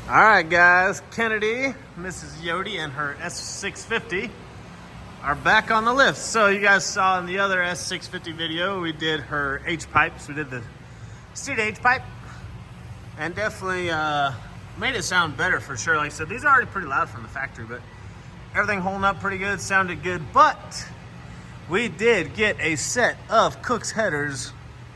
All right, guys. Kennedy, Mrs. Coyote, and her S650 are back on the lift. So you guys saw in the other S650 video, we did her H-pipes. We did the seat H-pipe, and definitely made it sound better for sure. Like I said, these are already pretty loud from the factory, but everything holding up pretty good, sounded good. But we did get a set of Kooks headers,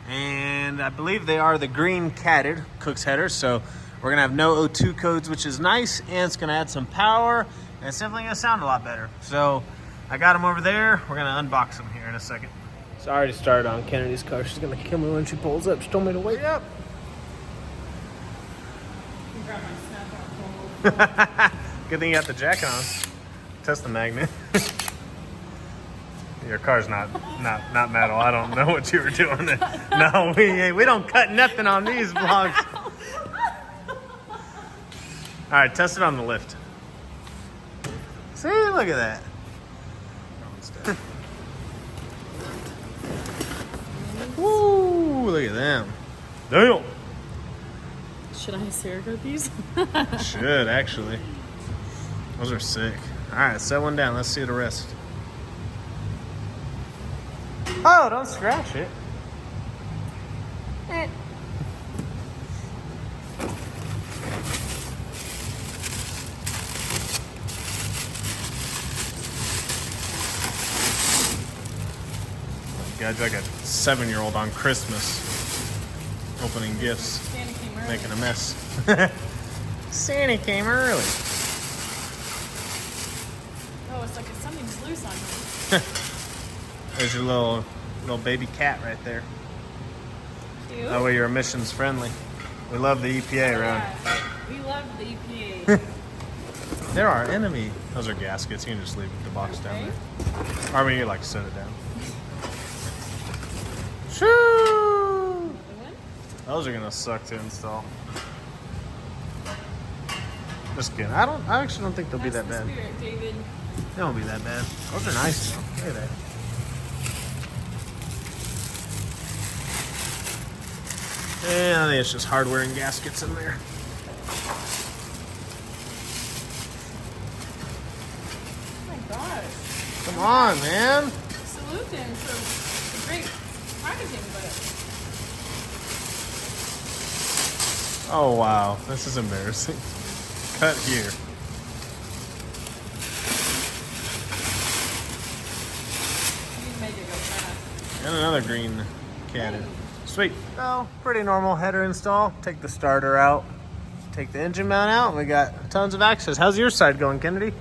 and I believe they are the green catted Kooks headers. So we're gonna have no O2 codes, which is nice, and it's gonna add some power, and it's definitely gonna sound a lot better. So I got them over there. We're gonna unbox them here in a second. So I already started on Kennedy's car. She's gonna kill me when she pulls up. She told me to wait up. You got my snap-out pole. Good thing you got the jacket on. Test the magnet. Your car's not metal. I don't know what you were doing. No, we don't cut nothing on these vlogs. All right, test it on the lift. See, look at that. Woo, look at them. Damn. Should I surrogate these? Should, actually. Those are sick. All right, set one down. Let's see the rest. Oh, don't scratch it. Guys, like a 7-year-old on Christmas opening gifts, making a mess. Santa came early. Oh, it's like something's loose on me. There's your little baby cat right there. Cute. That way you're emissions friendly. We love the EPA around. Yeah, we love the EPA. They're our enemy. Those are gaskets. You can just leave the box down there. Or I mean, you like to set it down. Shoo! Those are gonna suck to install. Just kidding. I actually don't think they'll be that bad. Spirit, David. They won't be that bad. Those are nice though. Look at that. Yeah, I think it's just hardware and gaskets in there. Oh my gosh. Come on, man. Salute him for the great packaging, but Oh wow, this is embarrassing. Cut here. you made it go fast. And another green catted. Sweet. Oh, pretty normal header install. Take the starter out. Take the engine mount out. And we got tons of access. How's your side going, Kennedy?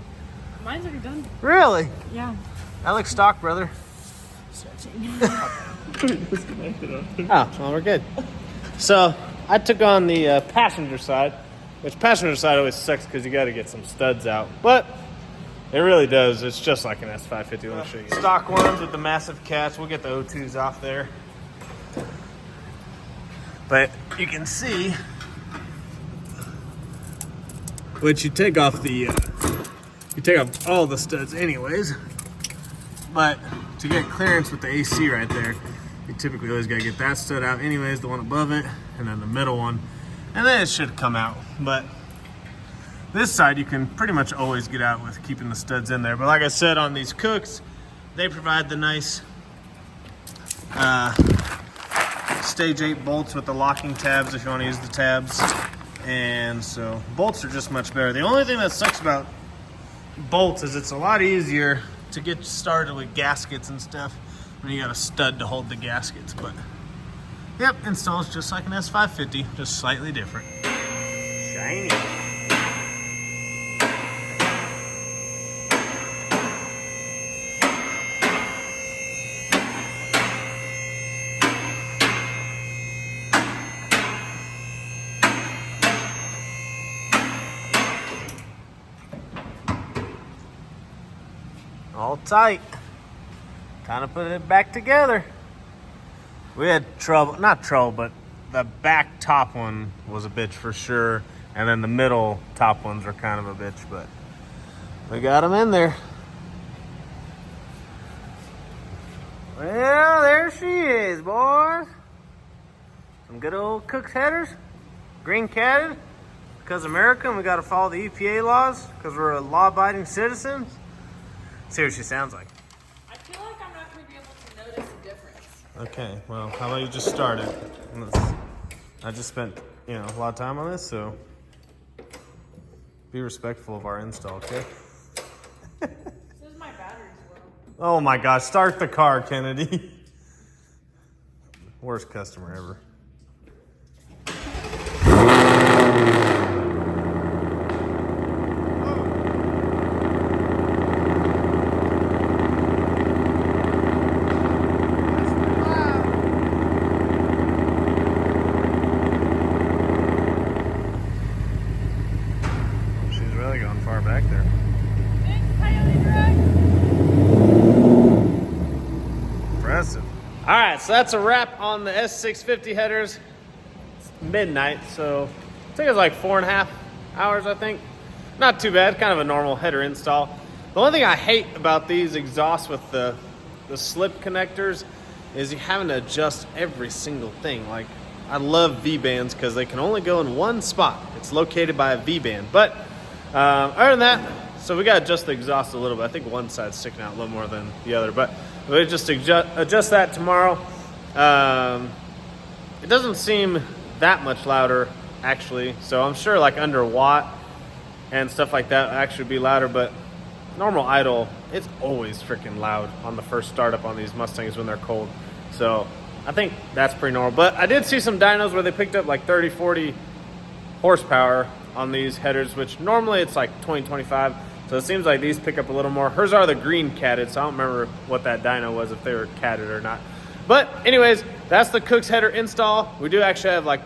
Mine's already done. Really? Yeah. I like stock, brother. Stretching. Oh, well, we're good. So I took on the passenger side, which passenger side always sucks because you got to get some studs out. But it really does. It's just like an S550. Let me show you. Stock ones with the massive cats. We'll get the O2s off there. But you can see, which you take off the, you take off all the studs anyways. But to get clearance with the AC right there, you typically always gotta get that stud out anyways, the one above it, and then the middle one, and then it should come out. But this side you can pretty much always get out with keeping the studs in there. But like I said, on these Kooks, they provide the nice stage 8 bolts with the locking tabs if you want to use the tabs. And so bolts are just much better. The only thing that sucks about bolts is it's a lot easier to get started with gaskets and stuff when you got a stud to hold the gaskets. But yep, installs just like an S550, just slightly different. Shiny. All tight. Kind of put it back together. We had trouble, not trouble, but the back top one was a bitch for sure. And then the middle top ones are kind of a bitch, but we got them in there. Well, there she is, boys. Some good old Kooks headers. Green catted. because America and we got to follow the EPA laws because we're law-abiding citizens. See what she sounds like. I feel like I'm not going to be able to notice a difference. Okay, well, how about you just start it? I just spent, a lot of time on this, so be respectful of our install, okay? Says my battery's low. Oh my gosh, start the car, Kennedy. Worst customer ever. She's really going far back there. Thanks, Coyote Drag. Impressive. All right, so that's a wrap on the S650 headers. It's midnight, so it took us like 4.5 hours, I think. Not too bad, kind of a normal header install. The only thing I hate about these exhausts with the slip connectors is you having to adjust every single thing. Like, I love V-bands because they can only go in one spot. It's located by a V-band. But other than that, so we got to adjust the exhaust a little bit. I think one side's sticking out a little more than the other, but we'll just adjust that tomorrow. It doesn't seem that much louder, actually. So I'm sure like under watt and stuff like that will actually be louder, but normal idle, it's always freaking loud on the first startup on these Mustangs when they're cold. So I think that's pretty normal. But I did see some dynos where they picked up like 30, 40 horsepower on these headers, which normally it's like 20, 25. So it seems like these pick up a little more. Hers are the green catted, so I don't remember what that dyno was, if they were catted or not. But anyways, that's the Kooks header install. We do actually have like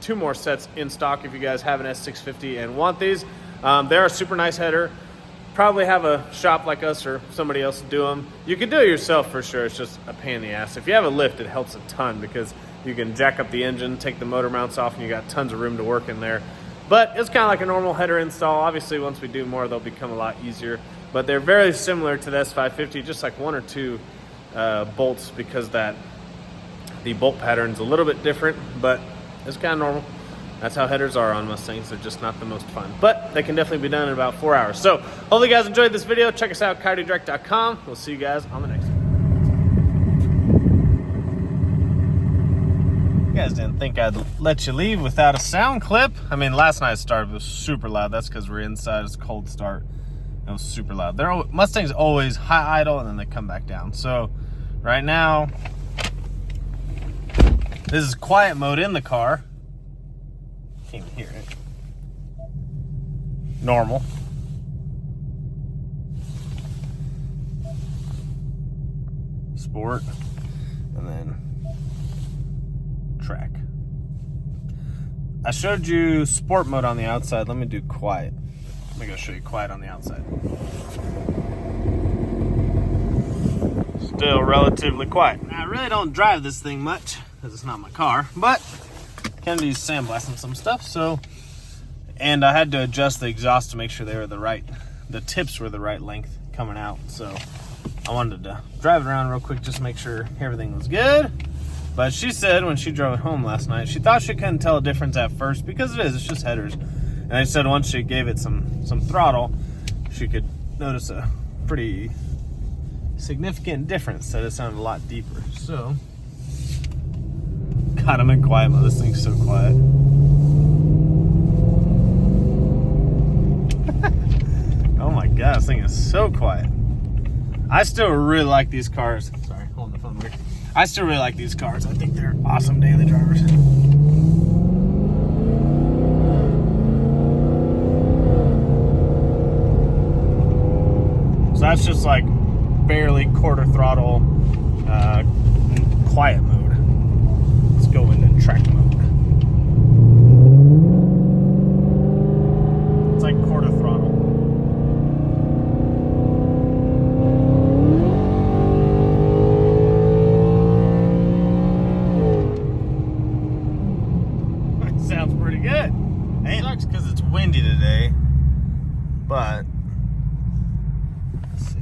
2 more sets in stock if you guys have an S650 and want these. They're a super nice header. Probably have a shop like us or somebody else do them. You can do it yourself for sure. It's just a pain in the ass. If you have a lift, it helps a ton because you can jack up the engine, take the motor mounts off, and you got tons of room to work in there. But it's kind of like a normal header install. Obviously, once we do more, they'll become a lot easier. But they're very similar to the S550, just like 1 or 2 bolts because the bolt pattern's a little bit different, but it's kind of normal. That's how headers are on Mustangs. They're just not the most fun. But they can definitely be done in about 4 hours. So hopefully you guys enjoyed this video. Check us out, coyotedirect.com. We'll see you guys on the next one. You guys didn't think I'd let you leave without a sound clip. I mean, last night's start was super loud. That's because we're inside. It's a cold start. It was super loud. Mustangs always high idle and then they come back down. So right now, this is quiet mode in the car. Can't even hear it. Normal. Sport. And then track. I showed you sport mode on the outside. Let me do quiet. Let me go show you quiet on the outside. Still relatively quiet. Now, I really don't drive this thing much because it's not my car, but Kennedy's sandblasting some stuff, so, and I had to adjust the exhaust to make sure they were the tips were the right length coming out, so I wanted to drive it around real quick just to make sure everything was good. But she said when she drove it home last night, she thought she couldn't tell a difference at first because it's just headers. And they said once she gave it some throttle, she could notice a pretty significant difference, that it sounded a lot deeper. So, God, I'm in quiet mode. This thing's so quiet. Oh my God, this thing is so quiet. I still really like these cars. Sorry, holding the phone weird. I still really like these cars. I think they're awesome daily drivers. So that's just like barely quarter throttle, quiet mode. Let's go into track mode. It's like quarter throttle. Sounds pretty good. It sucks because it's windy today, but let's see.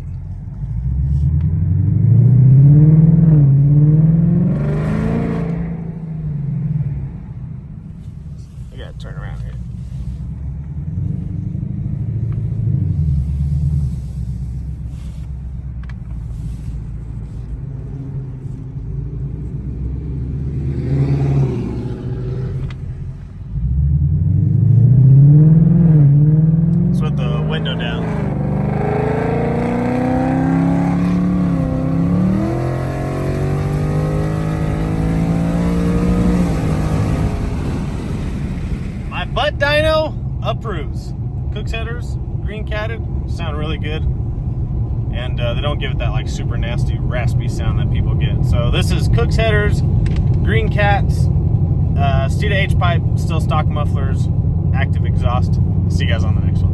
I gotta turn around here. at it, sound really good. And they don't give it that like super nasty, raspy sound that people get. So this is Kooks headers, Green Cats, Steeda H-pipe, still stock mufflers, active exhaust. See you guys on the next one.